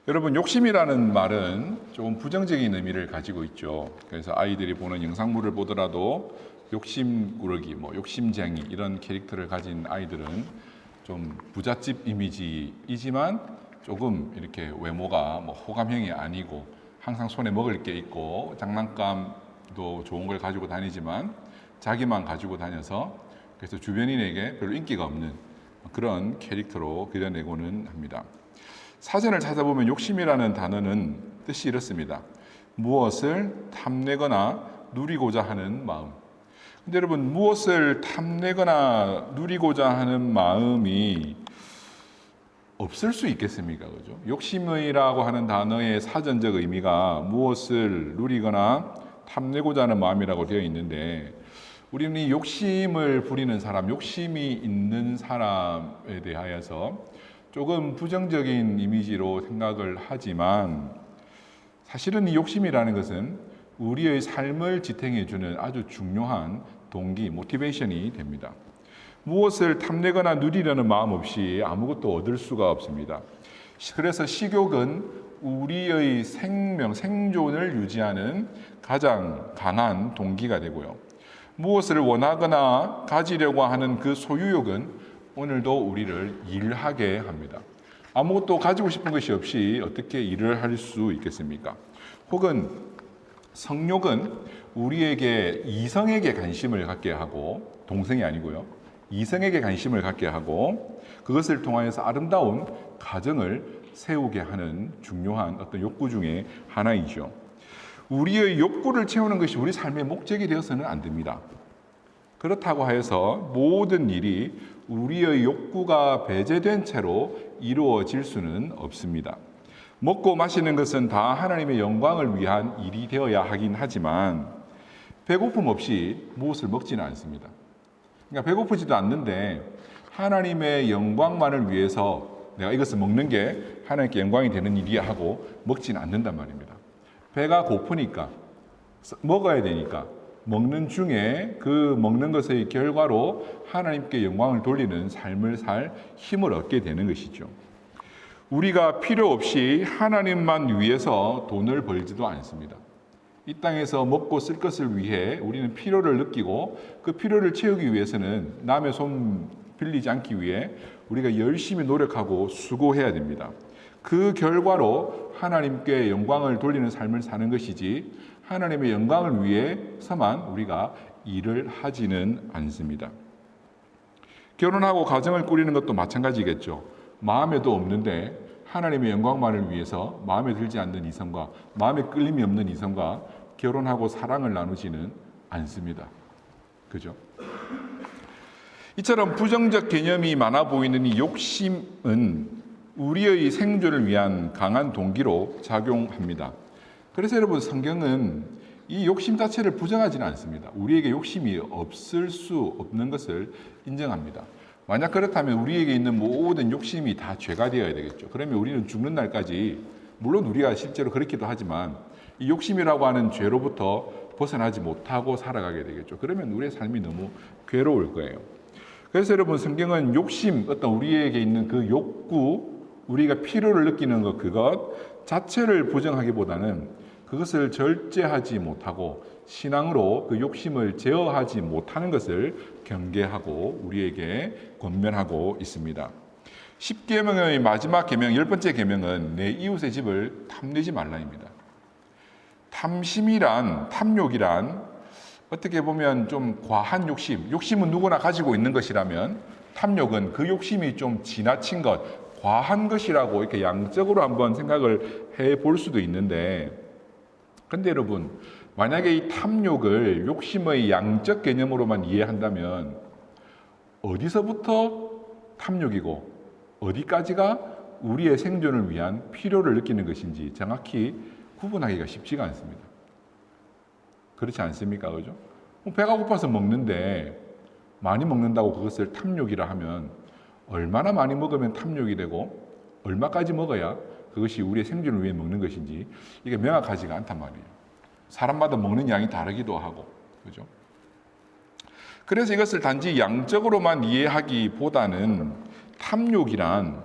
여러분, 욕심이라는 말은 조금 부정적인 의미를 가지고 있죠. 그래서 아이들이 보는 영상물을 보더라도 욕심꾸러기, 욕심쟁이 이런 캐릭터를 가진 아이들은 좀 부잣집 이미지이지만 조금 이렇게 외모가 호감형이 아니고 항상 손에 먹을 게 있고 장난감도 좋은 걸 가지고 다니지만 자기만 가지고 다녀서 그래서 주변인에게 별로 인기가 없는 그런 캐릭터로 그려내고는 합니다. 사전을 찾아보면 욕심이라는 단어는 뜻이 이렇습니다. 무엇을 탐내거나 누리고자 하는 마음. 근데 여러분, 무엇을 탐내거나 누리고자 하는 마음이 없을 수 있겠습니까? 그죠? 욕심이라고 하는 단어의 사전적 의미가 무엇을 누리거나 탐내고자 하는 마음이라고 되어 있는데, 우리는 이 욕심을 부리는 사람, 욕심이 있는 사람에 대하여서 조금 부정적인 이미지로 생각을 하지만 사실은 이 욕심이라는 것은 우리의 삶을 지탱해주는 아주 중요한 동기, 모티베이션이 됩니다. 무엇을 탐내거나 누리려는 마음 없이 아무것도 얻을 수가 없습니다. 그래서 식욕은 우리의 생명, 생존을 유지하는 가장 강한 동기가 되고요. 무엇을 원하거나 가지려고 하는 그 소유욕은 오늘도 우리를 일하게 합니다. 아무것도 가지고 싶은 것이 없이 어떻게 일을 할 수 있겠습니까? 혹은 성욕은 우리에게 이성에게 관심을 갖게 하고, 동성이 아니고요, 이성에게 관심을 갖게 하고 그것을 통하여서 아름다운 가정을 세우게 하는 중요한 어떤 욕구 중에 하나이죠. 우리의 욕구를 채우는 것이 우리 삶의 목적이 되어서는 안 됩니다. 그렇다고 하여서 모든 일이 우리의 욕구가 배제된 채로 이루어질 수는 없습니다. 먹고 마시는 것은 다 하나님의 영광을 위한 일이 되어야 하긴 하지만 배고픔 없이 무엇을 먹지는 않습니다. 그러니까 배고프지도 않는데 하나님의 영광만을 위해서 내가 이것을 먹는 게 하나님께 영광이 되는 일이야 하고 먹지는 않는단 말입니다. 배가 고프니까 먹어야 되니까 먹는 중에 그 먹는 것의 결과로 하나님께 영광을 돌리는 삶을 살 힘을 얻게 되는 것이죠. 우리가 필요 없이 하나님만 위해서 돈을 벌지도 않습니다. 이 땅에서 먹고 쓸 것을 위해 우리는 필요를 느끼고 그 필요를 채우기 위해서는 남의 손 빌리지 않기 위해 우리가 열심히 노력하고 수고해야 됩니다. 그 결과로 하나님께 영광을 돌리는 삶을 사는 것이지 하나님의 영광을 위해서만 우리가 일을 하지는 않습니다. 결혼하고 가정을 꾸리는 것도 마찬가지겠죠. 마음에도 없는데 하나님의 영광만을 위해서 마음에 들지 않는 이성과 마음에 끌림이 없는 이성과 결혼하고 사랑을 나누지는 않습니다. 그죠? 이처럼 부정적 개념이 많아 보이는 이 욕심은 우리의 생존을 위한 강한 동기로 작용합니다. 그래서 여러분, 성경은 이 욕심 자체를 부정하지는 않습니다. 우리에게 욕심이 없을 수 없는 것을 인정합니다. 만약 그렇다면 우리에게 있는 모든 욕심이 다 죄가 되어야 되겠죠. 그러면 우리는 죽는 날까지, 물론 우리가 실제로 그렇기도 하지만 이 욕심이라고 하는 죄로부터 벗어나지 못하고 살아가게 되겠죠. 그러면 우리의 삶이 너무 괴로울 거예요. 그래서 여러분, 성경은 욕심, 어떤 우리에게 있는 그 욕구, 우리가 필요를 느끼는 것, 그것 자체를 부정하기보다는 그것을 절제하지 못하고 신앙으로 그 욕심을 제어하지 못하는 것을 경계하고 우리에게 권면하고 있습니다. 10계명의 마지막 계명, 10번째 계명은 내 이웃의 집을 탐내지 말라입니다. 탐욕이란 어떻게 보면 좀 과한 욕심, 욕심은 누구나 가지고 있는 것이라면 탐욕은 그 욕심이 좀 지나친 것, 과한 것이라고 이렇게 양적으로 한번 생각을 해볼 수도 있는데, 근데 여러분, 만약에 이 탐욕을 욕심의 양적 개념으로만 이해한다면 어디서부터 탐욕이고 어디까지가 우리의 생존을 위한 필요를 느끼는 것인지 정확히 구분하기가 쉽지가 않습니다. 그렇지 않습니까? 그죠? 배가 고파서 먹는데 많이 먹는다고 그것을 탐욕이라 하면 얼마나 많이 먹으면 탐욕이 되고 얼마까지 먹어야 그것이 우리의 생존을 위해 먹는 것인지 이게 명확하지가 않단 말이에요. 사람마다 먹는 양이 다르기도 하고, 그죠? 그래서 이것을 단지 양적으로만 이해하기보다는 탐욕이란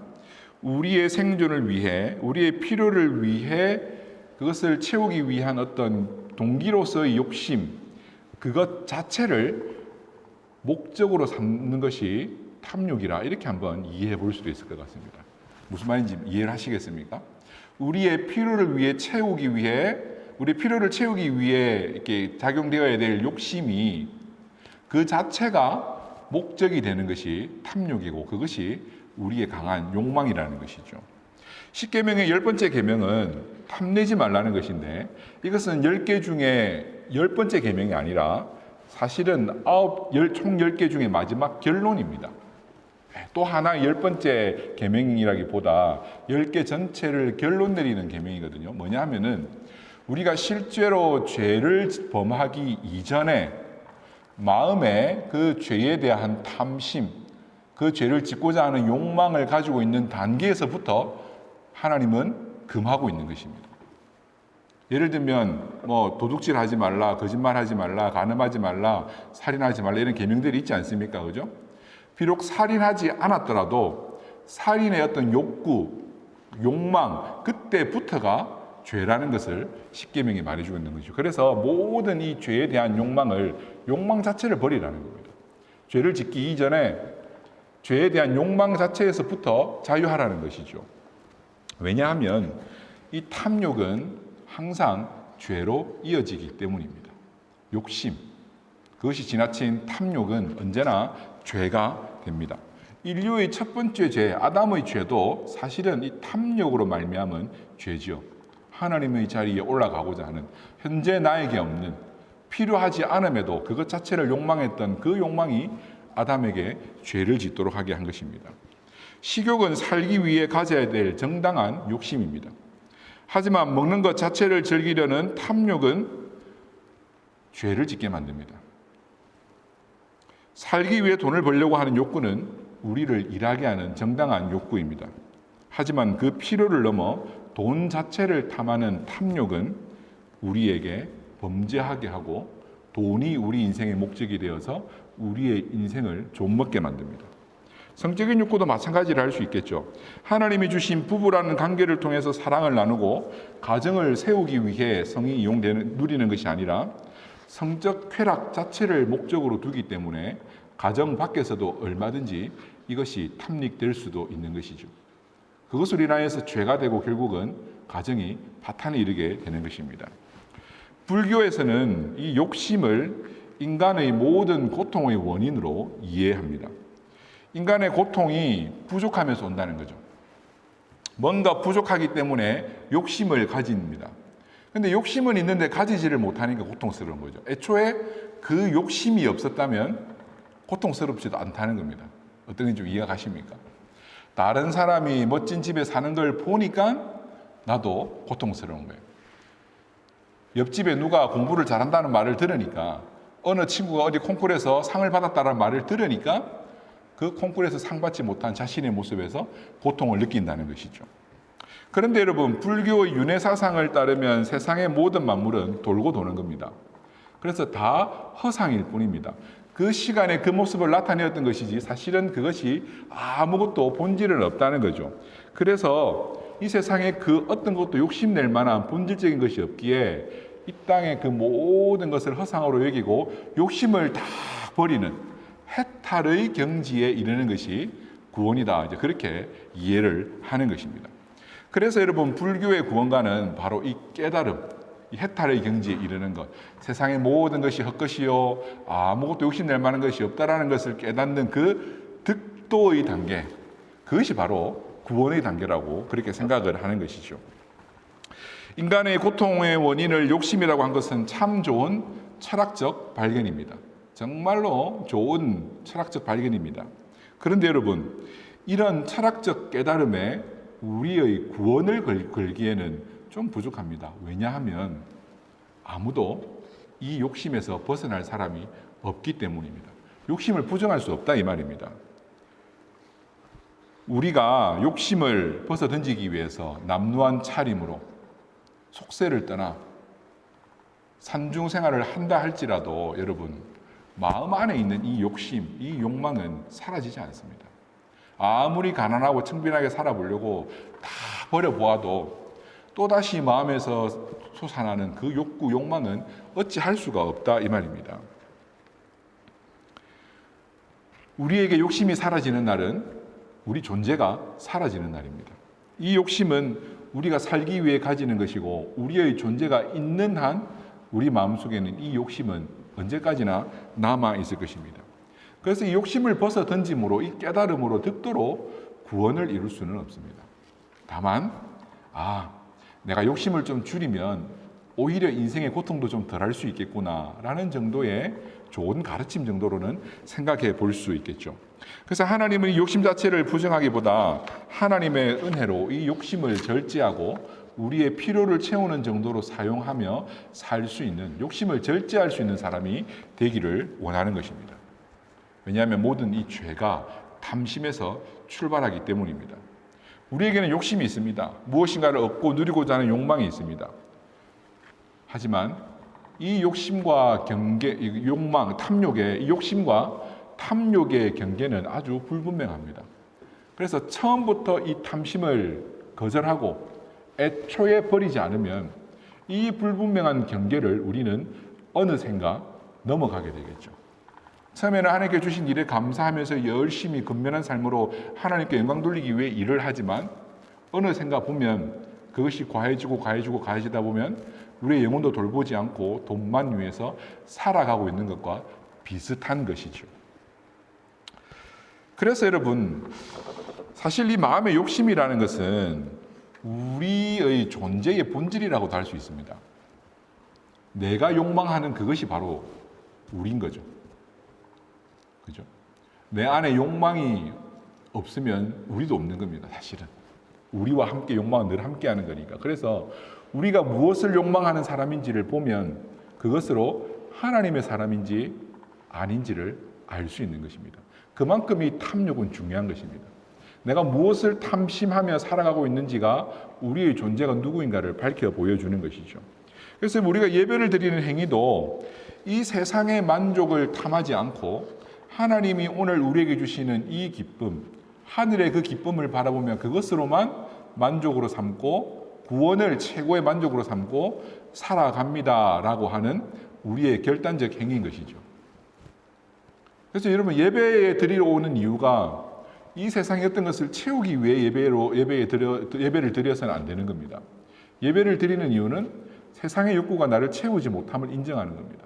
우리의 생존을 위해, 우리의 필요를 위해 그것을 채우기 위한 어떤 동기로서의 욕심, 그것 자체를 목적으로 삼는 것이 탐욕이라 이렇게 한번 이해해 볼 수도 있을 것 같습니다. 무슨 말인지 이해를 하시겠습니까? 우리의 필요를 위해 채우기 위해, 우리 필요를 채우기 위해 이렇게 작용되어야 될 욕심이 그 자체가 목적이 되는 것이 탐욕이고 그것이 우리의 강한 욕망이라는 것이죠. 10계명의 10번째 계명은 탐내지 말라는 것인데 이것은 10개 중에 10번째 계명이 아니라 사실은 총 10개 중에 마지막 결론입니다. 또 하나 10번째 계명이라기보다 10개 전체를 결론 내리는 계명이거든요. 뭐냐 하면은 우리가 실제로 죄를 범하기 이전에 마음에 그 죄에 대한 탐심, 그 죄를 짓고자 하는 욕망을 가지고 있는 단계에서부터 하나님은 금하고 있는 것입니다. 예를 들면 뭐 도둑질 하지 말라, 거짓말 하지 말라, 간음하지 말라, 살인하지 말라 이런 계명들이 있지 않습니까? 그죠? 비록 살인하지 않았더라도 살인의 어떤 욕구, 욕망, 그때부터가 죄라는 것을 10계명이 말해주고 있는 것이죠. 그래서 모든 이 죄에 대한 욕망 자체를 버리라는 겁니다. 죄를 짓기 이전에 죄에 대한 욕망 자체에서부터 자유하라는 것이죠. 왜냐하면 이 탐욕은 항상 죄로 이어지기 때문입니다. 욕심, 그것이 지나친 탐욕은 언제나 죄가 됩니다. 인류의 첫 번째 죄, 아담의 죄도 사실은 이 탐욕으로 말미암은 죄지요. 하나님의 자리에 올라가고자 하는, 현재 나에게 없는, 필요하지 않음에도 그것 자체를 욕망했던 그 욕망이 아담에게 죄를 짓도록 하게 한 것입니다. 식욕은 살기 위해 가져야 될 정당한 욕심입니다. 하지만 먹는 것 자체를 즐기려는 탐욕은 죄를 짓게 만듭니다. 살기 위해 돈을 벌려고 하는 욕구는 우리를 일하게 하는 정당한 욕구입니다. 하지만 그 필요를 넘어 돈 자체를 탐하는 탐욕은 우리에게 범죄하게 하고 돈이 우리 인생의 목적이 되어서 우리의 인생을 좀먹게 만듭니다. 성적인 욕구도 마찬가지를 할 수 있겠죠. 하나님이 주신 부부라는 관계를 통해서 사랑을 나누고 가정을 세우기 위해 성이 누리는 것이 아니라 성적 쾌락 자체를 목적으로 두기 때문에 가정 밖에서도 얼마든지 이것이 탐닉될 수도 있는 것이죠. 그것을 인하여서 죄가 되고 결국은 가정이 파탄에 이르게 되는 것입니다. 불교에서는 이 욕심을 인간의 모든 고통의 원인으로 이해합니다. 인간의 고통이 부족하면서 온다는 거죠. 뭔가 부족하기 때문에 욕심을 가집니다. 근데 욕심은 있는데 가지지를 못하니까 고통스러운 거죠. 애초에 그 욕심이 없었다면 고통스럽지도 않다는 겁니다. 어떤 게 좀 이해가 가십니까? 다른 사람이 멋진 집에 사는 걸 보니까 나도 고통스러운 거예요. 옆집에 누가 공부를 잘한다는 말을 들으니까, 어느 친구가 어디 콩쿠르에서 상을 받았다는 말을 들으니까 그 콩쿠르에서 상 받지 못한 자신의 모습에서 고통을 느낀다는 것이죠. 그런데 여러분, 불교의 윤회 사상을 따르면 세상의 모든 만물은 돌고 도는 겁니다. 그래서 다 허상일 뿐입니다. 그 시간에 그 모습을 나타내었던 것이지 사실은 그것이 아무것도 본질은 없다는 거죠. 그래서 이 세상에 그 어떤 것도 욕심낼 만한 본질적인 것이 없기에 이 땅의 그 모든 것을 허상으로 여기고 욕심을 다 버리는 해탈의 경지에 이르는 것이 구원이다. 이제 그렇게 이해를 하는 것입니다. 그래서 여러분, 불교의 구원가는 바로 이 깨달음, 이 해탈의 경지에 이르는 것, 세상의 모든 것이 헛것이요 아무것도 욕심낼 만한 것이 없다라는 것을 깨닫는 그 득도의 단계, 그것이 바로 구원의 단계라고 그렇게 생각을 하는 것이죠. 인간의 고통의 원인을 욕심이라고 한 것은 참 좋은 철학적 발견입니다. 정말로 좋은 철학적 발견입니다. 그런데 여러분, 이런 철학적 깨달음에 우리의 구원을 걸기에는 좀 부족합니다. 왜냐하면 아무도 이 욕심에서 벗어날 사람이 없기 때문입니다. 욕심을 부정할 수 없다 이 말입니다. 우리가 욕심을 벗어던지기 위해서 남루한 차림으로 속세를 떠나 산중 생활을 한다 할지라도 여러분, 마음 안에 있는 이 욕심, 이 욕망은 사라지지 않습니다. 아무리 가난하고 청빈하게 살아보려고 다 버려보아도 또다시 마음에서 솟아나는 그 욕구, 욕망은 어찌할 수가 없다 이 말입니다. 우리에게 욕심이 사라지는 날은 우리 존재가 사라지는 날입니다. 이 욕심은 우리가 살기 위해 가지는 것이고 우리의 존재가 있는 한 우리 마음속에는 이 욕심은 언제까지나 남아 있을 것입니다. 그래서 이 욕심을 벗어 던짐으로 이 깨달음으로 득도로 구원을 이룰 수는 없습니다. 다만 내가 욕심을 좀 줄이면 오히려 인생의 고통도 좀 덜할 수 있겠구나라는 정도의 좋은 가르침 정도로는 생각해 볼 수 있겠죠. 그래서 하나님은 이 욕심 자체를 부정하기보다 하나님의 은혜로 이 욕심을 절제하고 우리의 필요를 채우는 정도로 사용하며 살 수 있는, 욕심을 절제할 수 있는 사람이 되기를 원하는 것입니다. 왜냐하면 모든 이 죄가 탐심에서 출발하기 때문입니다. 우리에게는 욕심이 있습니다. 무엇인가를 얻고 누리고자 하는 욕망이 있습니다. 하지만 이 욕심과 경계, 욕망, 탐욕의 이 욕심과 탐욕의 경계는 아주 불분명합니다. 그래서 처음부터 이 탐심을 거절하고 애초에 버리지 않으면 이 불분명한 경계를 우리는 어느샌가 넘어가게 되겠죠. 처음에는 하나님께 주신 일에 감사하면서 열심히 근면한 삶으로 하나님께 영광 돌리기 위해 일을 하지만 어느샌가 보면 그것이 과해지다 보면 우리의 영혼도 돌보지 않고 돈만 위해서 살아가고 있는 것과 비슷한 것이죠. 그래서 여러분, 사실 이 마음의 욕심이라는 것은 우리의 존재의 본질이라고도 할 수 있습니다. 내가 욕망하는 그것이 바로 우리인 거죠. 그죠? 내 안에 욕망이 없으면 우리도 없는 겁니다, 사실은. 우리와 함께 욕망은 늘 함께 하는 거니까. 그래서 우리가 무엇을 욕망하는 사람인지를 보면 그것으로 하나님의 사람인지 아닌지를 알 수 있는 것입니다. 그만큼 이 탐욕은 중요한 것입니다. 내가 무엇을 탐심하며 살아가고 있는지가 우리의 존재가 누구인가를 밝혀 보여주는 것이죠. 그래서 우리가 예배를 드리는 행위도 이 세상의 만족을 탐하지 않고 하나님이 오늘 우리에게 주시는 이 기쁨, 하늘의 그 기쁨을 바라보며 그것으로만 만족으로 삼고 구원을 최고의 만족으로 삼고 살아갑니다라고 하는 우리의 결단적 행위인 것이죠. 그래서 여러분, 예배에 드리러 오는 이유가 이 세상의 어떤 것을 채우기 위해 예배를 드려서는 안 되는 겁니다. 예배를 드리는 이유는 세상의 욕구가 나를 채우지 못함을 인정하는 겁니다.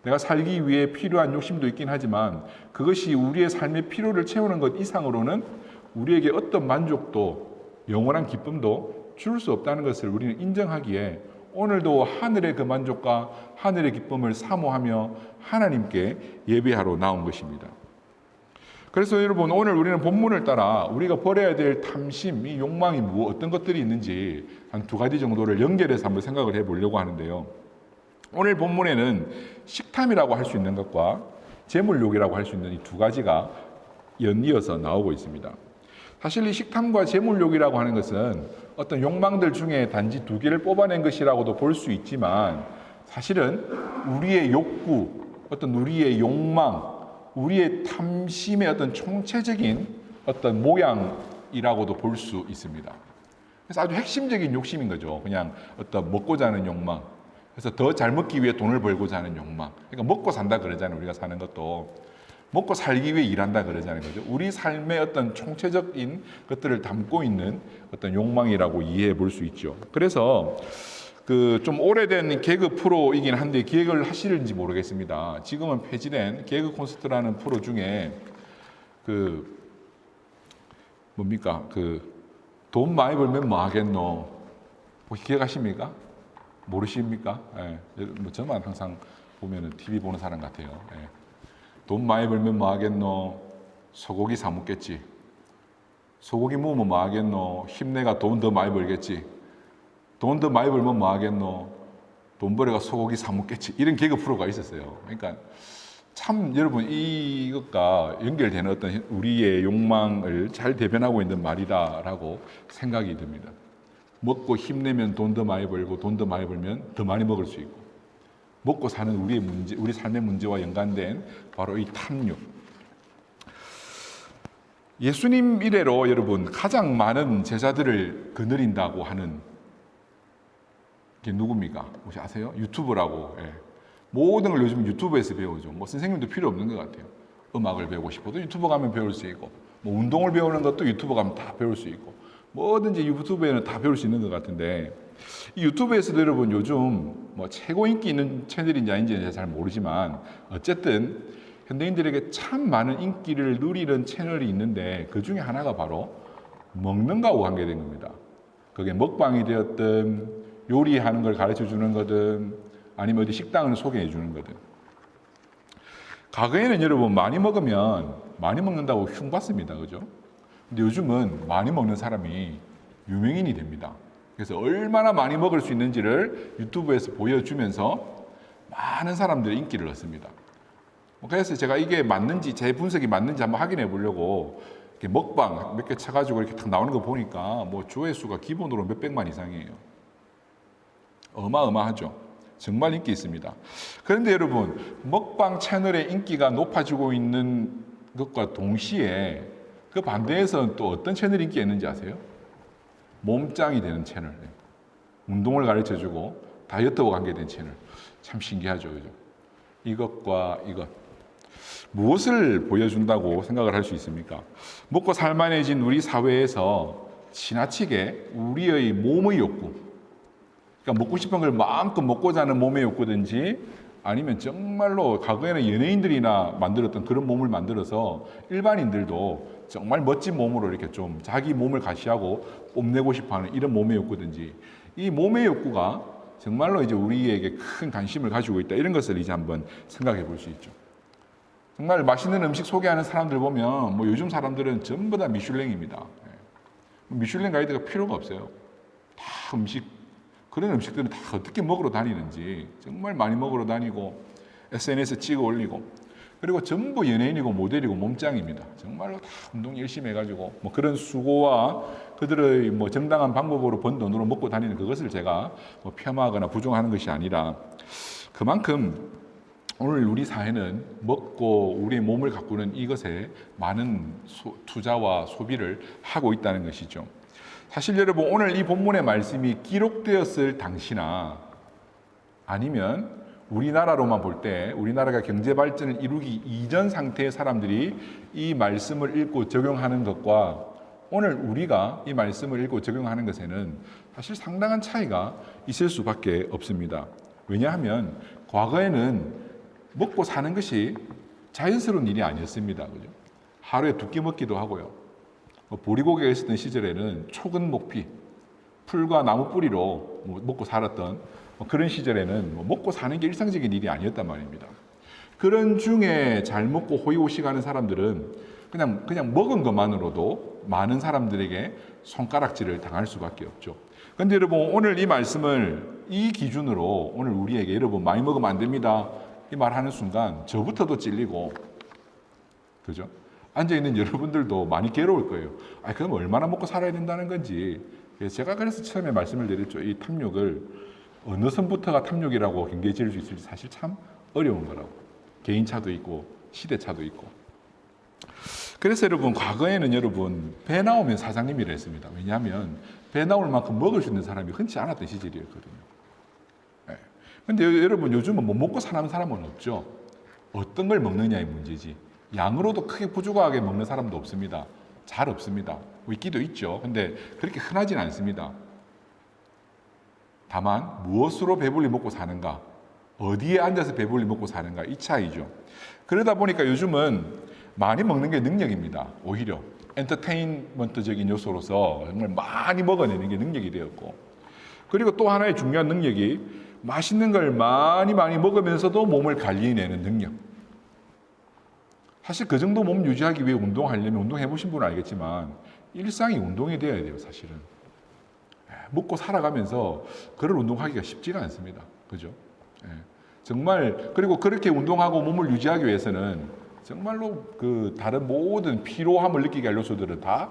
내가 살기 위해 필요한 욕심도 있긴 하지만 그것이 우리의 삶의 필요를 채우는 것 이상으로는 우리에게 어떤 만족도 영원한 기쁨도 줄 수 없다는 것을 우리는 인정하기에 오늘도 하늘의 그 만족과 하늘의 기쁨을 사모하며 하나님께 예배하러 나온 것입니다. 그래서 여러분, 오늘 우리는 본문을 따라 우리가 버려야 될 탐심, 이 욕망이 어떤 것들이 있는지 한 두 가지 정도를 연결해서 한번 생각을 해보려고 하는데요. 오늘 본문에는 식탐이라고 할 수 있는 것과 재물욕이라고 할 수 있는 이 두 가지가 연이어서 나오고 있습니다. 사실 이 식탐과 재물욕이라고 하는 것은 어떤 욕망들 중에 단지 두 개를 뽑아낸 것이라고도 볼 수 있지만 사실은 우리의 욕구, 어떤 우리의 욕망, 우리의 탐심의 어떤 총체적인 어떤 모양이라고도 볼 수 있습니다. 그래서 아주 핵심적인 욕심인 거죠. 그냥 어떤 먹고자 하는 욕망. 그래서 더 잘 먹기 위해 돈을 벌고자 하는 욕망. 그러니까 먹고 산다 그러잖아요. 우리가 사는 것도. 먹고 살기 위해 일한다 그러자는 거죠. 우리 삶의 어떤 총체적인 것들을 담고 있는 어떤 욕망이라고 이해해 볼 수 있죠. 그래서 그 좀 오래된 개그 프로이긴 한데 기획을 하시는지 모르겠습니다. 지금은 폐지된 개그 콘서트라는 프로 중에 그 뭡니까? 그 돈 많이 벌면 뭐 하겠노? 혹시 기억하십니까? 모르십니까? 예. 뭐 저만 항상 보면은 TV 보는 사람 같아요. 예. 돈 많이 벌면 뭐 하겠노? 소고기 사 먹겠지. 소고기 먹으면 뭐 하겠노? 힘내가 돈 더 많이 벌겠지. 돈 더 많이 벌면 뭐 하겠노? 돈 벌어가 소고기 사 먹겠지. 이런 개그 프로가 있었어요. 그러니까 참 여러분, 이것과 연결되는 어떤 우리의 욕망을 잘 대변하고 있는 말이다라고 생각이 듭니다. 먹고 힘내면 돈 더 많이 벌고 돈 더 많이 벌면 더 많이 먹을 수 있고, 먹고 사는 우리의 문제, 우리 삶의 문제와 연관된 바로 이 탐욕. 예수님 이래로 여러분 가장 많은 제자들을 거느린다고 하는 게 누굽니까? 혹시 아세요? 유튜브라고. 예. 모든 걸 요즘 유튜브에서 배우죠. 뭐 선생님도 필요 없는 것 같아요. 음악을 배우고 싶어도 유튜브 가면 배울 수 있고, 뭐 운동을 배우는 것도 유튜브 가면 다 배울 수 있고, 뭐든지 유튜브에는 다 배울 수 있는 것 같은데, 이 유튜브에서도 여러분 요즘 뭐 최고 인기 있는 채널인지 아닌지는 잘 모르지만 어쨌든 현대인들에게 참 많은 인기를 누리는 채널이 있는데 그 중에 하나가 바로 먹는 거하고 관계된 겁니다. 그게 먹방이 되었든 요리하는 걸 가르쳐 주는 거든 아니면 어디 식당을 소개해 주는 거든. 과거에는 여러분 많이 먹으면 많이 먹는다고 흉봤습니다. 그죠? 근데 요즘은 많이 먹는 사람이 유명인이 됩니다. 그래서 얼마나 많이 먹을 수 있는지를 유튜브에서 보여주면서 많은 사람들의 인기를 얻습니다. 그래서 제가 이게 맞는지, 제 분석이 맞는지 한번 확인해 보려고 이렇게 먹방 몇 개 쳐가지고 이렇게 딱 나오는 거 보니까 뭐 조회수가 기본으로 몇백만 이상이에요. 어마어마하죠. 정말 인기 있습니다. 그런데 여러분, 먹방 채널의 인기가 높아지고 있는 것과 동시에 그 반대에서는 또 어떤 채널이 인기가 있는지 아세요? 몸짱이 되는 채널. 운동을 가르쳐주고 다이어트와 관계된 채널. 참 신기하죠. 그죠? 이것과 이것. 무엇을 보여준다고 생각을 할 수 있습니까? 먹고 살만해진 우리 사회에서 지나치게 우리의 몸의 욕구, 그러니까 먹고 싶은 걸 마음껏 먹고자 하는 몸의 욕구든지 아니면 정말로 과거에는 연예인들이나 만들었던 그런 몸을 만들어서 일반인들도 정말 멋진 몸으로 이렇게 좀 자기 몸을 가시하고 뽐내고 싶어하는 이런 몸의 욕구든지 이 몸의 욕구가 정말로 이제 우리에게 큰 관심을 가지고 있다 이런 것을 이제 한번 생각해 볼 수 있죠. 정말 맛있는 음식 소개하는 사람들 보면 뭐 요즘 사람들은 전부 다 미슐랭입니다. 미슐랭 가이드가 필요가 없어요. 다 음식 그런 음식들은 다 어떻게 먹으러 다니는지 정말 많이 먹으러 다니고 SNS에 찍어 올리고 그리고 전부 연예인이고 모델이고 몸짱입니다. 정말로 다 운동 열심히 해가지고 뭐 그런 수고와 그들의 뭐 정당한 방법으로 번 돈으로 먹고 다니는 그것을 제가 뭐 폄하하거나 부정하는 것이 아니라 그만큼 오늘 우리 사회는 먹고 우리의 몸을 가꾸는 이것에 많은 투자와 소비를 하고 있다는 것이죠. 사실 여러분 오늘 이 본문의 말씀이 기록되었을 당시나 아니면 우리나라로만 볼 때 우리나라가 경제 발전을 이루기 이전 상태의 사람들이 이 말씀을 읽고 적용하는 것과 오늘 우리가 이 말씀을 읽고 적용하는 것에는 사실 상당한 차이가 있을 수밖에 없습니다. 왜냐하면 과거에는 먹고 사는 것이 자연스러운 일이 아니었습니다. 그죠? 하루에 두 끼 먹기도 하고요. 보리고개가 있었던 시절에는 촉은 목피, 풀과 나무 뿌리로 먹고 살았던 그런 시절에는 먹고 사는 게 일상적인 일이 아니었단 말입니다. 그런 중에 잘 먹고 호의호식하는 사람들은 그냥 먹은 것만으로도 많은 사람들에게 손가락질을 당할 수밖에 없죠. 그런데 여러분 오늘 이 말씀을 이 기준으로 오늘 우리에게 여러분 많이 먹으면 안 됩니다. 이 말하는 순간 저부터도 찔리고 그죠? 앉아있는 여러분들도 많이 괴로울 거예요. 그럼 얼마나 먹고 살아야 된다는 건지. 제가 그래서 처음에 말씀을 드렸죠. 이 탐욕을 어느 선부터가 탐욕이라고 경계에 지을 수 있을지 사실 참 어려운 거라고. 개인차도 있고 시대차도 있고. 그래서 여러분 과거에는 여러분 배 나오면 사장님이라 했습니다. 왜냐하면 배 나올 만큼 먹을 수 있는 사람이 흔치 않았던 시절이었거든요. 근데 여러분 요즘은 못 먹고 사는 사람은 없죠. 어떤 걸 먹느냐의 문제지. 양으로도 크게 부족하게 먹는 사람도 없습니다. 잘 없습니다. 있기도 있죠. 근데 그렇게 흔하진 않습니다. 다만 무엇으로 배불리 먹고 사는가, 어디에 앉아서 배불리 먹고 사는가 이 차이죠. 그러다 보니까 요즘은 많이 먹는 게 능력입니다. 오히려 엔터테인먼트적인 요소로서 정말 많이 먹어내는 게 능력이 되었고 그리고 또 하나의 중요한 능력이 맛있는 걸 많이 먹으면서도 몸을 관리해내는 능력. 사실 그 정도 몸 유지하기 위해 운동하려면 운동해 보신 분은 알겠지만 일상이 운동이 되어야 돼요. 사실은 먹고 살아가면서 그런 운동하기가 쉽지가 않습니다. 그죠? 정말 그리고 그렇게 운동하고 몸을 유지하기 위해서는 정말로 그 다른 모든 피로함을 느끼게 할 요소들은 다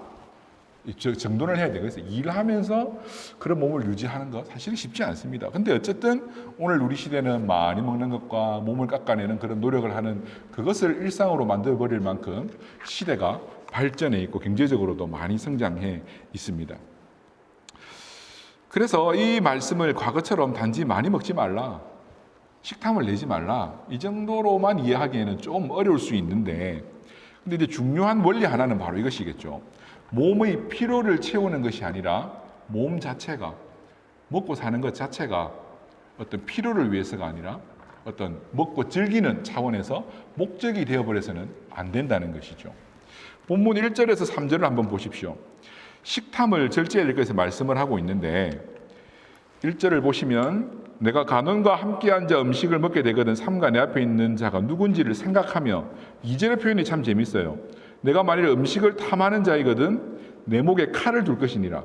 정돈을 해야 돼요. 그래서 일하면서 그런 몸을 유지하는 것 사실은 쉽지 않습니다. 근데 어쨌든 오늘 우리 시대는 많이 먹는 것과 몸을 깎아내는 그런 노력을 하는 그것을 일상으로 만들어버릴 만큼 시대가 발전해 있고 경제적으로도 많이 성장해 있습니다. 그래서 이 말씀을 과거처럼 단지 많이 먹지 말라, 식탐을 내지 말라, 이 정도로만 이해하기에는 좀 어려울 수 있는데, 근데 이제 중요한 원리 하나는 바로 이것이겠죠. 몸의 피로를 채우는 것이 아니라 몸 자체가, 먹고 사는 것 자체가 어떤 피로를 위해서가 아니라 어떤 먹고 즐기는 차원에서 목적이 되어버려서는 안 된다는 것이죠. 본문 1절에서 3절을 한번 보십시오. 식탐을 절제해야 될 것에 말씀을 하고 있는데 1절을 보시면 내가 간원과 함께 앉아 음식을 먹게 되거든 삼가 내 앞에 있는 자가 누군지를 생각하며, 2절의 표현이 참 재밌어요. 내가 만일 음식을 탐하는 자이거든 내 목에 칼을 둘 것이니라.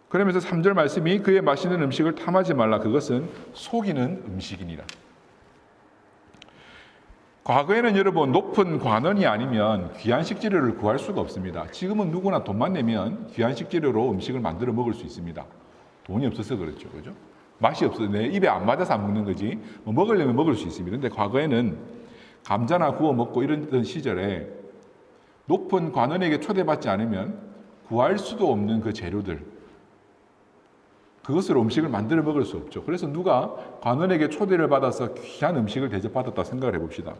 그러면서 3절 말씀이 그의 맛있는 음식을 탐하지 말라, 그것은 속이는 음식이니라. 과거에는 여러분 높은 관원이 아니면 귀한식 재료를 구할 수가 없습니다. 지금은 누구나 돈만 내면 귀한식 재료로 음식을 만들어 먹을 수 있습니다. 돈이 없어서 그렇죠, 그죠? 맛이 없어서 내 입에 안 맞아서 안 먹는 거지. 뭐 먹으려면 먹을 수 있습니다. 근데 과거에는 감자나 구워 먹고 이런 시절에 높은 관원에게 초대받지 않으면 구할 수도 없는 그 재료들, 그것으로 음식을 만들어 먹을 수 없죠. 그래서 누가 관원에게 초대를 받아서 귀한 음식을 대접받았다 생각을 해봅시다.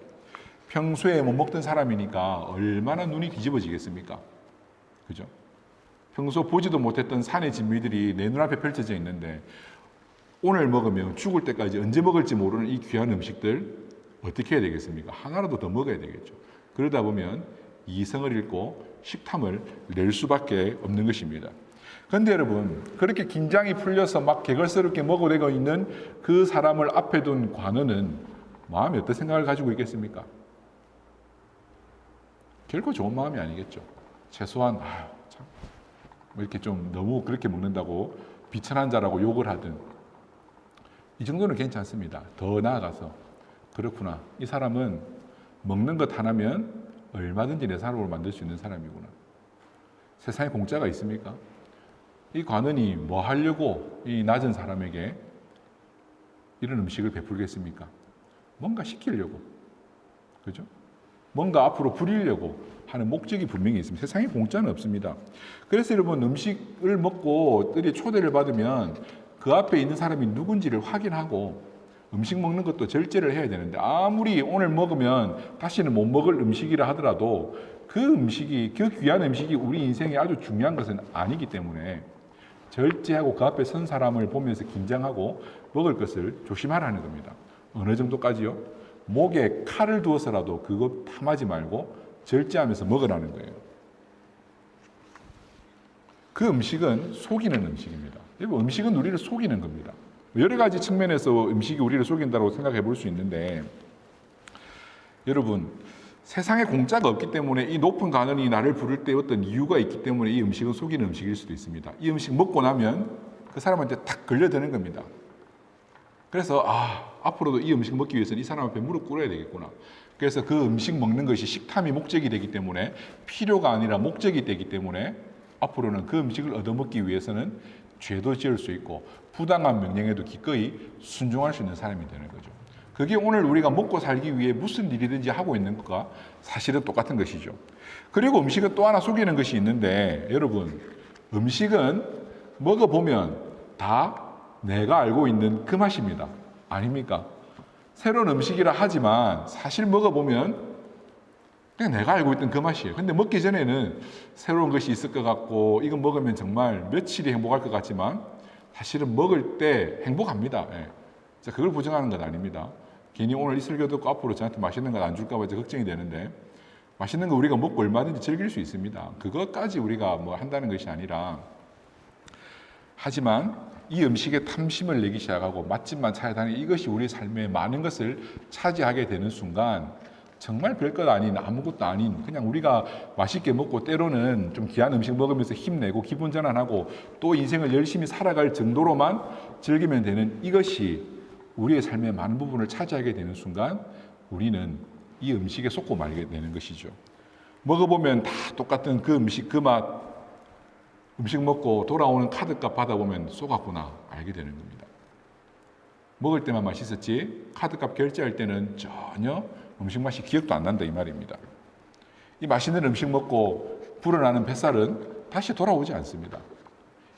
평소에 못 먹던 사람이니까 얼마나 눈이 뒤집어지겠습니까? 그죠? 평소 보지도 못했던 산의 진미들이 내 눈앞에 펼쳐져 있는데 오늘 먹으면 죽을 때까지 언제 먹을지 모르는 이 귀한 음식들 어떻게 해야 되겠습니까? 하나라도 더 먹어야 되겠죠. 그러다 보면 이성을 잃고 식탐을 낼 수밖에 없는 것입니다. 그런데 여러분, 그렇게 긴장이 풀려서 막 개걸스럽게 먹어대고 있는 그 사람을 앞에 둔 관원은 마음에 어떤 생각을 가지고 있겠습니까? 결코 좋은 마음이 아니겠죠. 최소한 참, 뭐 이렇게 좀 너무 그렇게 먹는다고 비천한 자라고 욕을 하든 이 정도는 괜찮습니다. 더 나아가서 그렇구나, 이 사람은 먹는 것 하나면 얼마든지 내 사람을 만들 수 있는 사람이구나. 세상에 공짜가 있습니까? 이 관원이 뭐 하려고 이 낮은 사람에게 이런 음식을 베풀겠습니까? 뭔가 시키려고, 그죠? 뭔가 앞으로 부리려고 하는 목적이 분명히 있습니다. 세상에 공짜는 없습니다. 그래서 여러분, 음식을 먹고 어디 초대를 받으면 그 앞에 있는 사람이 누군지를 확인하고 음식 먹는 것도 절제를 해야 되는데, 아무리 오늘 먹으면 다시는 못 먹을 음식이라 하더라도 그 음식이, 그 귀한 음식이 우리 인생에 아주 중요한 것은 아니기 때문에 절제하고 그 앞에 선 사람을 보면서 긴장하고 먹을 것을 조심하라는 겁니다. 어느 정도까지요? 목에 칼을 두어서라도 그거 탐하지 말고 절제하면서 먹으라는 거예요. 그 음식은 속이는 음식입니다. 음식은 우리를 속이는 겁니다. 여러 가지 측면에서 음식이 우리를 속인다고 생각해 볼 수 있는데, 여러분, 세상에 공짜가 없기 때문에 이 높은 관원이 나를 부를 때 어떤 이유가 있기 때문에 이 음식은 속이는 음식일 수도 있습니다. 이 음식 먹고 나면 그 사람한테 탁 걸려드는 겁니다. 그래서 앞으로도 이 음식 먹기 위해서는 이 사람 앞에 무릎 꿇어야 되겠구나. 그래서 그 음식 먹는 것이 식탐이 목적이 되기 때문에, 필요가 아니라 목적이 되기 때문에 앞으로는 그 음식을 얻어먹기 위해서는 죄도 지을 수 있고 부당한 명령에도 기꺼이 순종할 수 있는 사람이 되는 거죠. 그게 오늘 우리가 먹고 살기 위해 무슨 일이든지 하고 있는 것과 사실은 똑같은 것이죠. 그리고 음식은 또 하나 속이는 것이 있는데, 여러분, 음식은 먹어보면 다 내가 알고 있는 그 맛입니다. 아닙니까? 새로운 음식이라 하지만 사실 먹어보면 그냥 내가 알고 있던 그 맛이에요. 근데 먹기 전에는 새로운 것이 있을 것 같고 이거 먹으면 정말 며칠이 행복할 것 같지만 사실은 먹을 때 행복합니다. 예. 그걸 부정하는 건 아닙니다. 괜히 오늘 이 설교 듣고 앞으로 저한테 맛있는 거 안 줄까 봐 걱정이 되는데, 맛있는 거 우리가 먹고 얼마든지 즐길 수 있습니다. 그것까지 우리가 뭐 한다는 것이 아니라, 하지만 이 음식에 탐심을 내기 시작하고 맛집만 찾아다니는 이것이 우리 삶의 많은 것을 차지하게 되는 순간 정말 별것 아닌, 아무것도 아닌, 그냥 우리가 맛있게 먹고 때로는 좀 귀한 음식 먹으면서 힘내고 기분 전환하고 또 인생을 열심히 살아갈 정도로만 즐기면 되는 이것이 우리의 삶의 많은 부분을 차지하게 되는 순간 우리는 이 음식에 속고 말게 되는 것이죠. 먹어보면 다 똑같은 그 음식, 그 맛, 음식 먹고 돌아오는 카드값 받아보면 쏘갔구나 알게 되는 겁니다. 먹을 때만 맛있었지 카드값 결제할 때는 전혀 음식 맛이 기억도 안 난다 이 말입니다. 이 맛있는 음식 먹고 불어나는 뱃살은 다시 돌아오지 않습니다.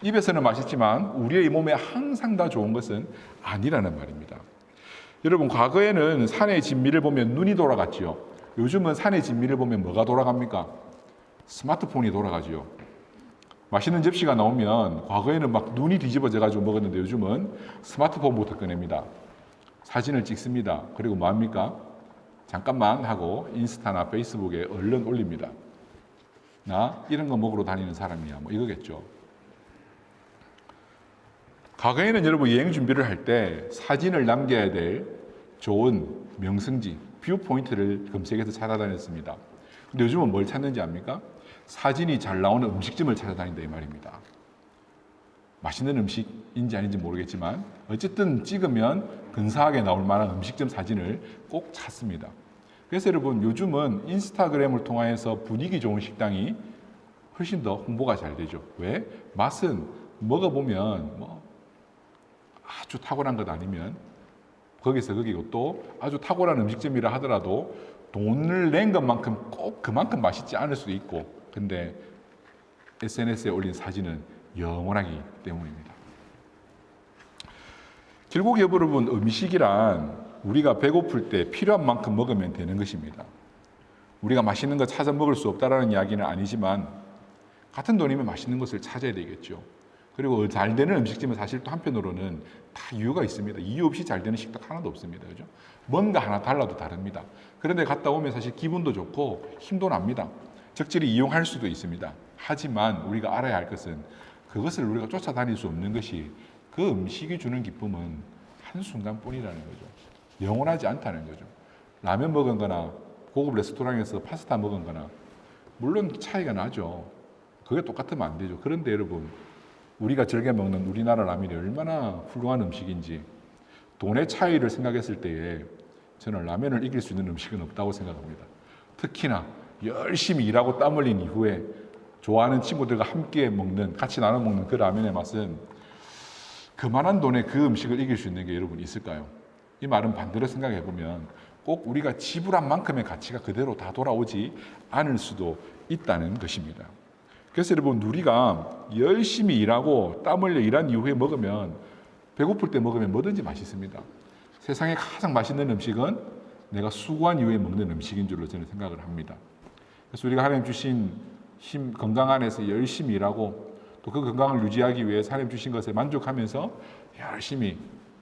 입에서는 맛있지만 우리의 몸에 항상 다 좋은 것은 아니라는 말입니다. 여러분, 과거에는 산의 진미를 보면 눈이 돌아갔지요. 요즘은 산의 진미를 보면 뭐가 돌아갑니까? 스마트폰이 돌아가지요. 맛있는 접시가 나오면 과거에는 막 눈이 뒤집어져 가지고 먹었는데 요즘은 스마트폰부터 꺼냅니다. 사진을 찍습니다. 그리고 뭐 합니까? 잠깐만 하고 인스타나 페이스북에 얼른 올립니다. 나 이런 거 먹으러 다니는 사람이야. 뭐 이거겠죠. 과거에는 여러분 여행 준비를 할 때 사진을 남겨야 될 좋은 명승지, 뷰 포인트를 검색해서 찾아다녔습니다. 근데 요즘은 뭘 찾는지 압니까? 사진이 잘 나오는 음식점을 찾아다닌다 이 말입니다. 맛있는 음식인지 아닌지 모르겠지만 어쨌든 찍으면 근사하게 나올 만한 음식점 사진을 꼭 찾습니다. 그래서 여러분 요즘은 인스타그램을 통해서 분위기 좋은 식당이 훨씬 더 홍보가 잘 되죠. 왜? 맛은 먹어보면 뭐 아주 탁월한 것 아니면 거기서 거기고 또 아주 탁월한 음식점이라 하더라도 돈을 낸 것만큼 꼭 그만큼 맛있지 않을 수도 있고, 근데 SNS에 올린 사진은 영원하기 때문입니다. 결국 여러분, 음식이란 우리가 배고플 때 필요한 만큼 먹으면 되는 것입니다. 우리가 맛있는 거 찾아 먹을 수 없다라는 이야기는 아니지만 같은 돈이면 맛있는 것을 찾아야 되겠죠. 그리고 잘 되는 음식점은 사실 또 한편으로는 다 이유가 있습니다. 이유 없이 잘 되는 식당 하나도 없습니다. 그죠? 뭔가 하나 달라도 다릅니다. 그런데 갔다 오면 사실 기분도 좋고 힘도 납니다. 적절히 이용할 수도 있습니다. 하지만 우리가 알아야 할 것은 그것을 우리가 쫓아다닐 수 없는 것이 그 음식이 주는 기쁨은 한순간뿐이라는 거죠. 영원하지 않다는 거죠. 라면 먹은 거나 고급 레스토랑에서 파스타 먹은 거나 물론 차이가 나죠. 그게 똑같으면 안 되죠. 그런데 여러분, 우리가 즐겨 먹는 우리나라 라면이 얼마나 훌륭한 음식인지 돈의 차이를 생각했을 때에 저는 라면을 이길 수 있는 음식은 없다고 생각합니다. 특히나 열심히 일하고 땀 흘린 이후에 좋아하는 친구들과 함께 먹는, 같이 나눠 먹는 그 라면의 맛은 그만한 돈에 그 음식을 이길 수 있는 게 여러분 있을까요? 이 말은 반대로 생각해 보면 꼭 우리가 지불한 만큼의 가치가 그대로 다 돌아오지 않을 수도 있다는 것입니다. 그래서 여러분, 우리가 열심히 일하고 땀 흘려 일한 이후에 먹으면, 배고플 때 먹으면 뭐든지 맛있습니다. 세상에 가장 맛있는 음식은 내가 수고한 이후에 먹는 음식인 줄로 저는 생각을 합니다. 그래서 우리가 하나님 주신 힘, 건강 안에서 열심히 일하고 또 그 건강을 유지하기 위해 하나님 주신 것에 만족하면서 열심히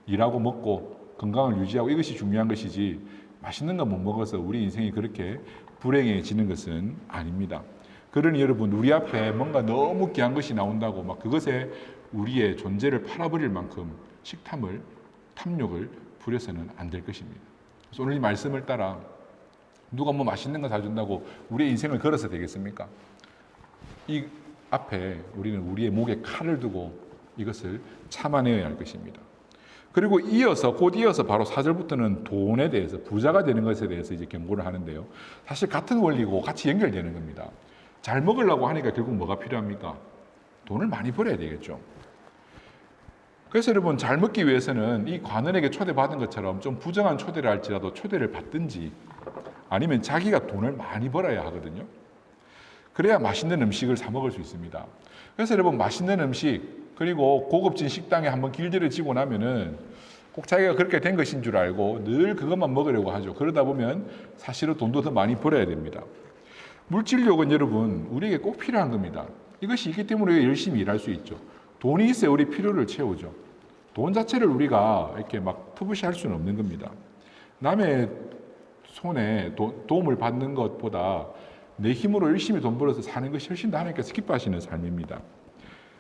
일하고 먹고 건강을 유지하고, 이것이 중요한 것이지 맛있는 거 못 먹어서 우리 인생이 그렇게 불행해지는 것은 아닙니다. 그러니 여러분, 우리 앞에 뭔가 너무 귀한 것이 나온다고 막 그것에 우리의 존재를 팔아버릴 만큼 식탐을, 탐욕을 부려서는 안 될 것입니다. 그래서 오늘 이 말씀을 따라 누가 뭐 맛있는 거 사준다고 우리의 인생을 걸어서 되겠습니까? 이 앞에 우리는 우리의 목에 칼을 두고 이것을 참아내야 할 것입니다. 그리고 곧 이어서 바로 4절부터는 돈에 대해서, 부자가 되는 것에 대해서 이제 경고를 하는데요. 사실 같은 원리고 같이 연결되는 겁니다. 잘 먹으려고 하니까 결국 뭐가 필요합니까? 돈을 많이 벌어야 되겠죠. 그래서 여러분, 잘 먹기 위해서는 이 관원에게 초대받은 것처럼 좀 부정한 초대를 할지라도 초대를 받든지 아니면 자기가 돈을 많이 벌어야 하거든요. 그래야 맛있는 음식을 사 먹을 수 있습니다. 그래서 여러분, 맛있는 음식 그리고 고급진 식당에 한번 길들여지고 나면은 꼭 자기가 그렇게 된 것인 줄 알고 늘 그것만 먹으려고 하죠. 그러다 보면 사실은 돈도 더 많이 벌어야 됩니다. 물질력은 여러분, 우리에게 꼭 필요한 겁니다. 이것이 있기 때문에 우리가 열심히 일할 수 있죠. 돈이 있어야 우리 필요를 채우죠. 돈 자체를 우리가 이렇게 막 터부시할 수는 없는 겁니다. 남의 손에 도움을 받는 것보다 내 힘으로 열심히 돈 벌어서 사는 것이 훨씬 더 하나님께서 기뻐하시는 삶입니다.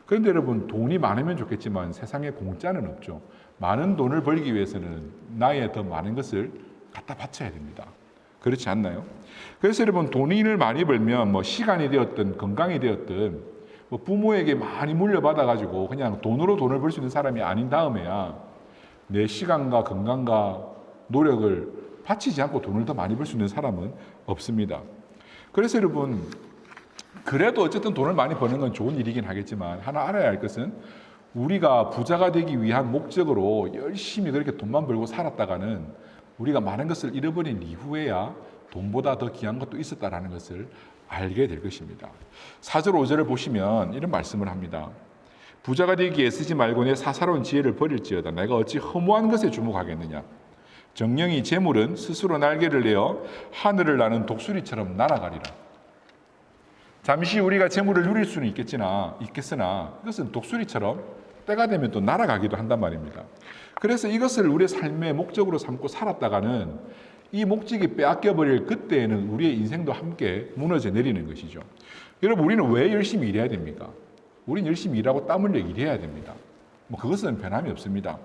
그런데 여러분, 돈이 많으면 좋겠지만 세상에 공짜는 없죠. 많은 돈을 벌기 위해서는 나의 더 많은 것을 갖다 바쳐야 됩니다. 그렇지 않나요? 그래서 여러분, 돈을 많이 벌면 뭐 시간이 되었든 건강이 되었든 뭐 부모에게 많이 물려받아 가지고 그냥 돈으로 돈을 벌 수 있는 사람이 아닌 다음에야 내 시간과 건강과 노력을 바치지 않고 돈을 더 많이 벌 수 있는 사람은 없습니다. 그래서 여러분, 그래도 어쨌든 돈을 많이 버는 건 좋은 일이긴 하겠지만 하나 알아야 할 것은 우리가 부자가 되기 위한 목적으로 열심히 그렇게 돈만 벌고 살았다가는 우리가 많은 것을 잃어버린 이후에야 돈보다 더 귀한 것도 있었다라는 것을 알게 될 것입니다. 4절 5절을 보시면 이런 말씀을 합니다. 부자가 되기에 쓰지 말고 내 사사로운 지혜를 버릴지어다. 내가 어찌 허무한 것에 주목하겠느냐. 정령이 재물은 스스로 날개를 내어 하늘을 나는 독수리처럼 날아가리라. 잠시 우리가 재물을 누릴 수는 있겠으나 이것은 독수리처럼 때가 되면 또 날아가기도 한단 말입니다. 그래서 이것을 우리의 삶의 목적으로 삼고 살았다가는 이 목적이 빼앗겨버릴 그때에는 우리의 인생도 함께 무너져 내리는 것이죠. 여러분, 우리는 왜 열심히 일해야 됩니까? 우리는 열심히 일하고 땀 흘려 일해야 됩니다. 그것은 변함이 없습니다.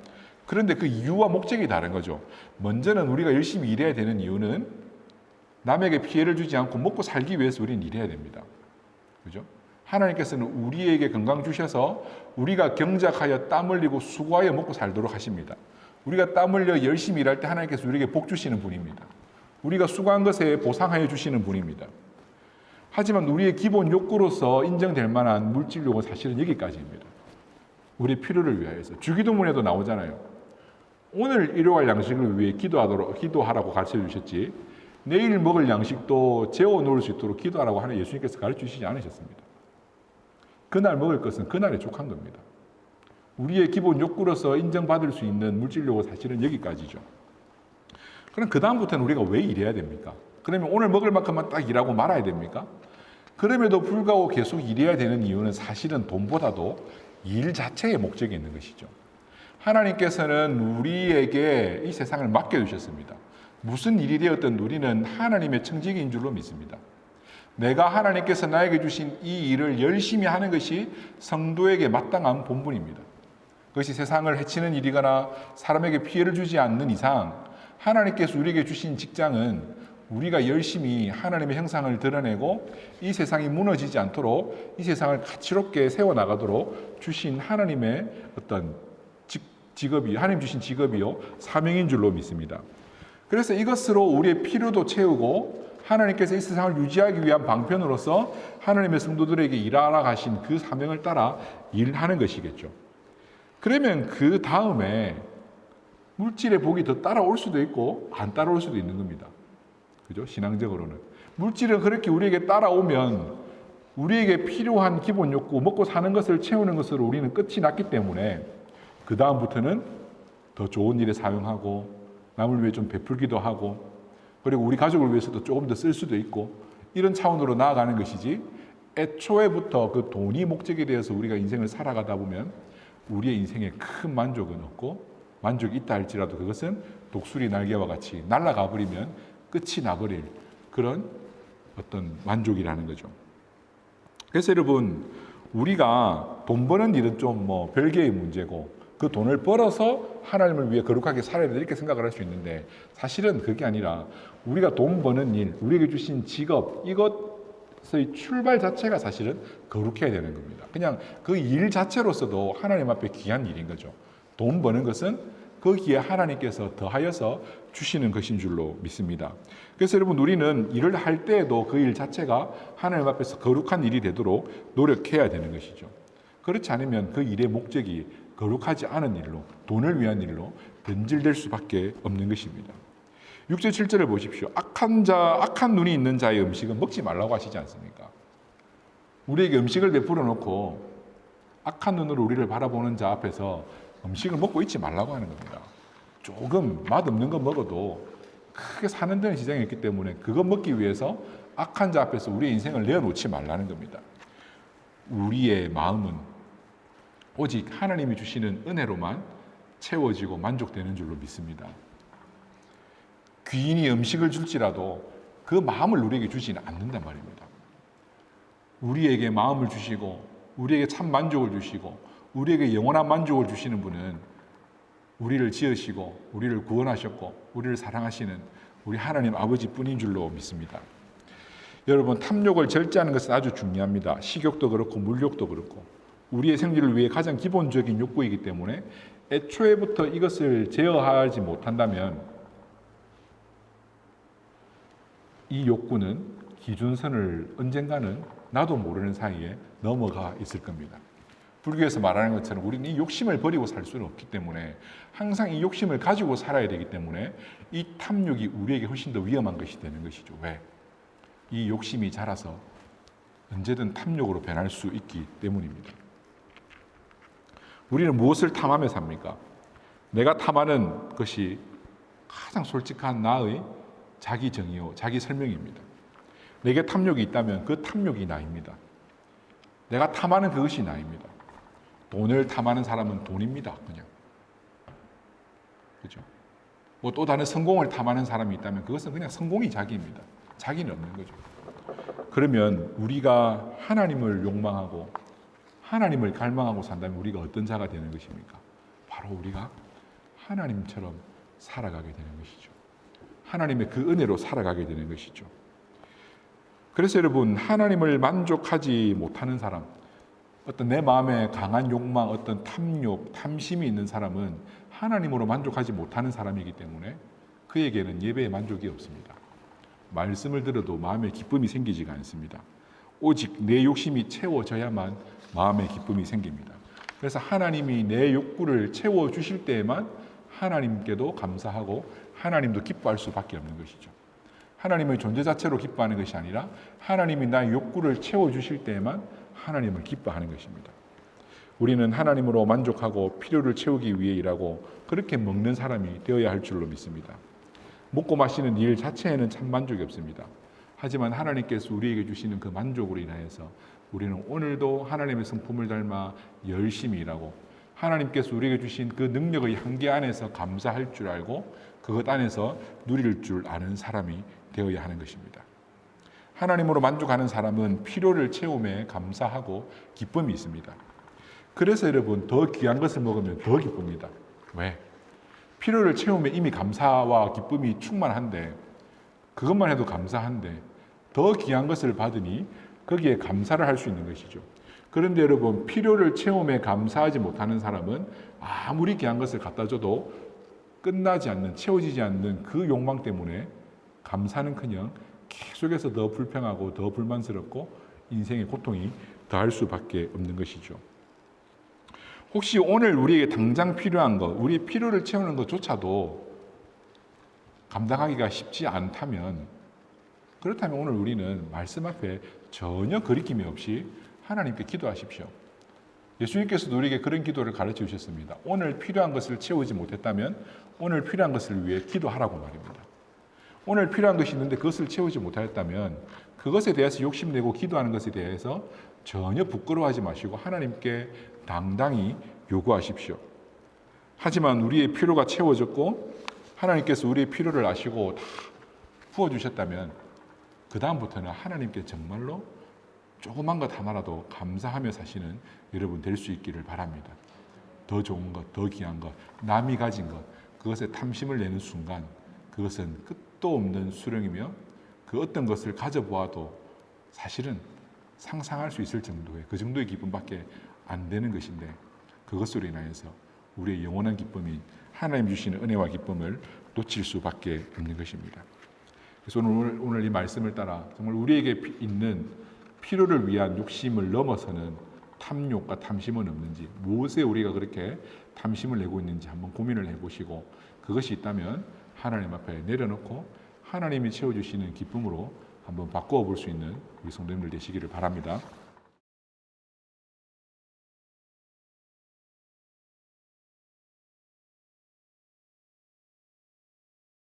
그런데 그 이유와 목적이 다른 거죠. 먼저는 우리가 열심히 일해야 되는 이유는 남에게 피해를 주지 않고 먹고 살기 위해서 우리는 일해야 됩니다. 그죠? 하나님께서는 우리에게 건강 주셔서 우리가 경작하여 땀 흘리고 수고하여 먹고 살도록 하십니다. 우리가 땀 흘려 열심히 일할 때 하나님께서 우리에게 복 주시는 분입니다. 우리가 수고한 것에 보상하여 주시는 분입니다. 하지만 우리의 기본 욕구로서 인정될 만한 물질 욕은 사실은 여기까지입니다. 우리의 필요를 위하여서. 주기도문에도 나오잖아요. 오늘 일용할 양식을 위해 기도하라고 가르쳐 주셨지, 내일 먹을 양식도 재워 놓을 수 있도록 기도하라고 하는 예수님께서 가르쳐 주시지 않으셨습니다. 그날 먹을 것은 그날에 족한 겁니다. 우리의 기본 욕구로서 인정받을 수 있는 물질 욕은 사실은 여기까지죠. 그럼 그 다음부터는 우리가 왜 일해야 됩니까? 그러면 오늘 먹을 만큼만 딱 일하고 말아야 됩니까? 그럼에도 불구하고 계속 일해야 되는 이유는 사실은 돈보다도 일 자체의 목적이 있는 것이죠. 하나님께서는 우리에게 이 세상을 맡겨주셨습니다. 무슨 일이 되었든 우리는 하나님의 청지기인 줄로 믿습니다. 내가 하나님께서 나에게 주신 이 일을 열심히 하는 것이 성도에게 마땅한 본분입니다. 그것이 세상을 해치는 일이거나 사람에게 피해를 주지 않는 이상 하나님께서 우리에게 주신 직장은 우리가 열심히 하나님의 형상을 드러내고 이 세상이 무너지지 않도록 이 세상을 가치롭게 세워나가도록 주신 하나님의 어떤 직업이, 하나님 주신 직업이요 사명인 줄로 믿습니다. 그래서 이것으로 우리의 필요도 채우고 하나님께서 이 세상을 유지하기 위한 방편으로서 하나님의 성도들에게 일하라 하신 그 사명을 따라 일하는 것이겠죠. 그러면 그 다음에 물질의 복이 더 따라올 수도 있고 안 따라올 수도 있는 겁니다. 그죠? 신앙적으로는. 물질은 그렇게 우리에게 따라오면 우리에게 필요한 기본 욕구, 먹고 사는 것을 채우는 것으로 우리는 끝이 났기 때문에 그 다음부터는 더 좋은 일에 사용하고 남을 위해 좀 베풀기도 하고 그리고 우리 가족을 위해서도 조금 더 쓸 수도 있고 이런 차원으로 나아가는 것이지, 애초에부터 그 돈이 목적에 대해서 우리가 인생을 살아가다 보면 우리의 인생에 큰 만족은 없고, 만족이 있다 할지라도 그것은 독수리 날개와 같이 날아가 버리면 끝이 나버릴 그런 어떤 만족이라는 거죠. 그래서 여러분, 우리가 돈 버는 일은 좀 별개의 문제고 그 돈을 벌어서 하나님을 위해 거룩하게 살아야 된다 이렇게 생각을 할 수 있는데, 사실은 그게 아니라 우리가 돈 버는 일, 우리에게 주신 직업, 이것의 출발 자체가 사실은 거룩해야 되는 겁니다. 그냥 그 일 자체로서도 하나님 앞에 귀한 일인 거죠. 돈 버는 것은 거기에 하나님께서 더하여서 주시는 것인 줄로 믿습니다. 그래서 여러분, 우리는 일을 할 때에도 그 일 자체가 하나님 앞에서 거룩한 일이 되도록 노력해야 되는 것이죠. 그렇지 않으면 그 일의 목적이 거룩하지 않은 일로, 돈을 위한 일로 변질될 수밖에 없는 것입니다. 6절 7절을 보십시오. 악한 눈이 있는 자의 음식은 먹지 말라고 하시지 않습니까? 우리에게 음식을 베풀어 놓고 악한 눈으로 우리를 바라보는 자 앞에서 음식을 먹고 있지 말라고 하는 겁니다. 조금 맛없는 거 먹어도 크게 사는 데는 지장이 있기 때문에 그거 먹기 위해서 악한 자 앞에서 우리의 인생을 내어놓지 말라는 겁니다. 우리의 마음은 오직 하나님이 주시는 은혜로만 채워지고 만족되는 줄로 믿습니다. 귀인이 음식을 줄지라도 그 마음을 우리에게 주지는 않는단 말입니다. 우리에게 마음을 주시고 우리에게 참 만족을 주시고 우리에게 영원한 만족을 주시는 분은 우리를 지으시고 우리를 구원하셨고 우리를 사랑하시는 우리 하나님 아버지뿐인 줄로 믿습니다. 여러분, 탐욕을 절제하는 것은 아주 중요합니다. 식욕도 그렇고 물욕도 그렇고 우리의 생리를 위해 가장 기본적인 욕구이기 때문에 애초에부터 이것을 제어하지 못한다면 이 욕구는 기준선을 언젠가는 나도 모르는 사이에 넘어가 있을 겁니다. 불교에서 말하는 것처럼 우리는 이 욕심을 버리고 살 수는 없기 때문에 항상 이 욕심을 가지고 살아야 되기 때문에 이 탐욕이 우리에게 훨씬 더 위험한 것이 되는 것이죠. 왜? 이 욕심이 자라서 언제든 탐욕으로 변할 수 있기 때문입니다. 우리는 무엇을 탐하며 삽니까? 내가 탐하는 것이 가장 솔직한 나의 자기 정의요, 자기 설명입니다. 내게 탐욕이 있다면 그 탐욕이 나입니다. 내가 탐하는 그것이 나입니다. 돈을 탐하는 사람은 돈입니다. 그냥. 그죠? 뭐 또 다른 성공을 탐하는 사람이 있다면 그것은 그냥 성공이 자기입니다. 자기는 없는 거죠. 그러면 우리가 하나님을 욕망하고 하나님을 갈망하고 산다면 우리가 어떤 자가 되는 것입니까? 바로 우리가 하나님처럼 살아가게 되는 것이죠. 하나님의 그 은혜로 살아가게 되는 것이죠. 그래서 여러분, 하나님을 만족하지 못하는 사람, 어떤 내 마음에 강한 욕망, 어떤 탐욕, 탐심이 있는 사람은 하나님으로 만족하지 못하는 사람이기 때문에 그에게는 예배의 만족이 없습니다. 말씀을 들어도 마음에 기쁨이 생기지가 않습니다. 오직 내 욕심이 채워져야만 마음에 기쁨이 생깁니다. 그래서 하나님이 내 욕구를 채워주실 때에만 하나님께도 감사하고 하나님도 기뻐할 수밖에 없는 것이죠. 하나님의 존재 자체로 기뻐하는 것이 아니라 하나님이 나의 욕구를 채워주실 때에만 하나님을 기뻐하는 것입니다. 우리는 하나님으로 만족하고 필요를 채우기 위해 일하고 그렇게 먹는 사람이 되어야 할 줄로 믿습니다. 먹고 마시는 일 자체에는 참 만족이 없습니다. 하지만 하나님께서 우리에게 주시는 그 만족으로 인하여서 우리는 오늘도 하나님의 성품을 닮아 열심히 일하고 하나님께서 우리에게 주신 그 능력의 한계 안에서 감사할 줄 알고 그것 안에서 누릴 줄 아는 사람이 되어야 하는 것입니다. 하나님으로 만족하는 사람은 필요를 채움에 감사하고 기쁨이 있습니다. 그래서 여러분, 더 귀한 것을 먹으면 더 기쁩니다. 왜? 필요를 채우면 이미 감사와 기쁨이 충만한데 그것만 해도 감사한데 더 귀한 것을 받으니 거기에 감사를 할 수 있는 것이죠. 그런데 여러분, 필요를 채움에 감사하지 못하는 사람은 아무리 귀한 것을 갖다 줘도 끝나지 않는, 채워지지 않는 그 욕망 때문에 감사는커녕 계속해서 더 불평하고 더 불만스럽고 인생의 고통이 더할 수밖에 없는 것이죠. 혹시 오늘 우리에게 당장 필요한 것, 우리의 필요를 채우는 것조차도 감당하기가 쉽지 않다면, 그렇다면 오늘 우리는 말씀 앞에 전혀 거리낌이 없이 하나님께 기도하십시오. 예수님께서도 우리에게 그런 기도를 가르쳐 주셨습니다. 오늘 필요한 것을 채우지 못했다면 오늘 필요한 것을 위해 기도하라고 말입니다. 오늘 필요한 것이 있는데 그것을 채우지 못하였다면 그것에 대해서 욕심내고 기도하는 것에 대해서 전혀 부끄러워하지 마시고 하나님께 당당히 요구하십시오. 하지만 우리의 필요가 채워졌고 하나님께서 우리의 필요를 아시고 다 부어주셨다면 그 다음부터는 하나님께 정말로 조그만 것 하나라도 감사하며 사시는 여러분 될 수 있기를 바랍니다. 더 좋은 것, 더 귀한 것, 남이 가진 것, 그것에 탐심을 내는 순간 그것은 끝도 없는 수령이며 그 어떤 것을 가져보아도 사실은 상상할 수 있을 정도의 그 정도의 기쁨밖에 안 되는 것인데 그것으로 인하여서 우리의 영원한 기쁨이 하나님 주시는 은혜와 기쁨을 놓칠 수밖에 없는 것입니다. 그래서 오늘 이 말씀을 따라 정말 우리에게 있는 필요를 위한 욕심을 넘어서는 탐욕과 탐심은 없는지, 무엇에 우리가 그렇게 탐심을 내고 있는지 한번 고민을 해보시고 그것이 있다면 하나님 앞에 내려놓고 하나님이 채워주시는 기쁨으로 한번 바꾸어 볼 수 있는 우리 성도님들 되시기를 바랍니다.